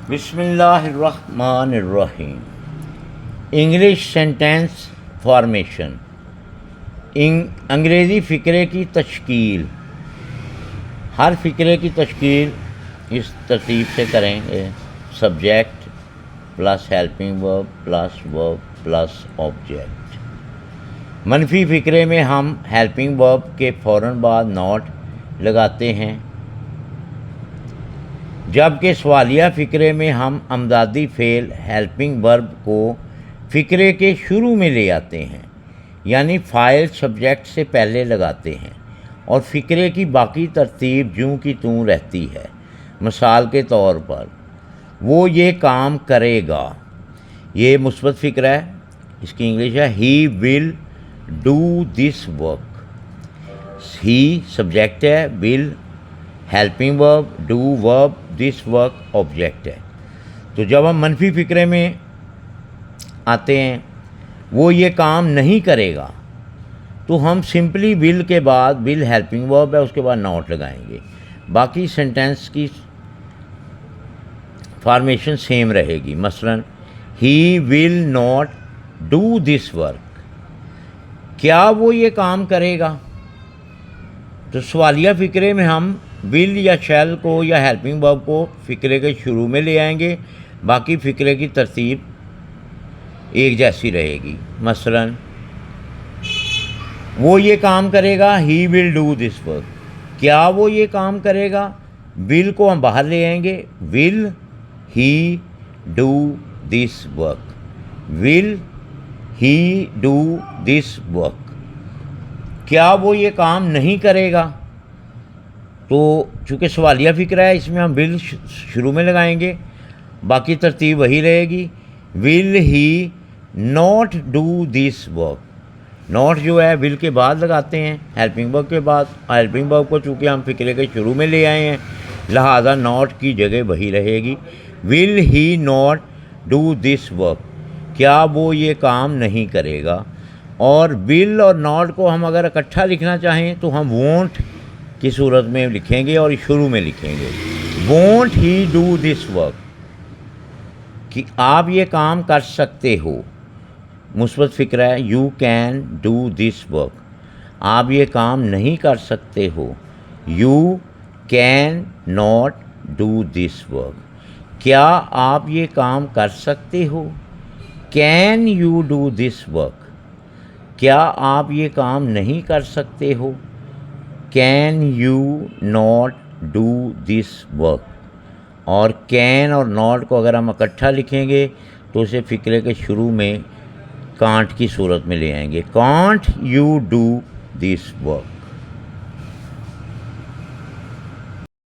بسم اللہ الرحمن الرحیم۔ انگلش سینٹینس فارمیشن، انگریزی فقرے کی تشکیل۔ ہر فقرے کی تشکیل اس ترتیب سے کریں گے: subject plus helping verb plus object. منفی فقرے میں ہم ہیلپنگ ورب کے فوراً بعد ناٹ لگاتے ہیں، جبکہ سوالیہ فقرے میں ہم امدادی فعل ہیلپنگ ورب کو فقرے کے شروع میں لے آتے ہیں، یعنی فاعل سبجیکٹ سے پہلے لگاتے ہیں، اور فقرے کی باقی ترتیب جوں کی توں رہتی ہے۔ مثال کے طور پر، وہ یہ کام کرے گا، یہ مثبت فقرہ ہے، اس کی انگلش ہے he will do this work. He subject ہے، ول ہیلپنگ ورب، ڈو ورب، دس ورک آبجیکٹ ہے۔ تو جب ہم منفی فقرے میں آتے ہیں، وہ یہ کام نہیں کرے گا، تو ہم سمپلی ول کے بعد، ول ہیلپنگ ورب ہے، اس کے بعد ناٹ لگائیں گے۔ باقی سینٹینس کی فارمیشن سیم رہے گی۔ مثلا he will not do this work, کیا وہ یہ کام کرے گا؟ تو سوالیہ فقرے میں ہم ول یا شیل کو یا ہیلپنگ ورب کو فقرے کے شروع میں لے آئیں گے، باقی فقرے کی ترتیب ایک جیسی رہے گی۔ مثلا وہ یہ کام کرے گا، ہی ول ڈو دس ورک، کیا وہ یہ کام کرے گا؟ ول کو ہم باہر لے آئیں گے، will he do this work, will he do this work, کیا وہ یہ کام نہیں کرے گا؟ تو چونکہ سوالیہ فقرہ ہے، اس میں ہم ول شروع میں لگائیں گے، باقی ترتیب وہی رہے گی۔ Will he not do this work, not جو ہے ول کے بعد لگاتے ہیں، ہیلپنگ ورب کے بعد۔ ہیلپنگ ورب کو چونکہ ہم فقرے کے شروع میں لے آئے ہیں، لہذا ناٹ کی جگہ وہی رہے گی۔ Will he not do this work, کیا وہ یہ کام نہیں کرے گا؟ اور ول اور ناٹ کو ہم اگر اکٹھا لکھنا چاہیں تو ہم وونٹ کی صورت میں لکھیں گے اور شروع میں لکھیں گے، won't he do this work, کہ آپ یہ کام کر سکتے ہو۔ مثبت فقرہ ہے، you can do this work, آپ یہ کام نہیں کر سکتے ہو، you can not do this work, کیا آپ یہ کام کر سکتے ہو؟ Can you do this work, کیا آپ یہ کام نہیں کر سکتے ہو؟ Can you not do this work. اور کین اور ناٹ کو اگر ہم اکٹھا لکھیں گے تو اسے فقرے کے شروع میں کانٹ کی صورت میں لے آئیں گے، can't you do this work.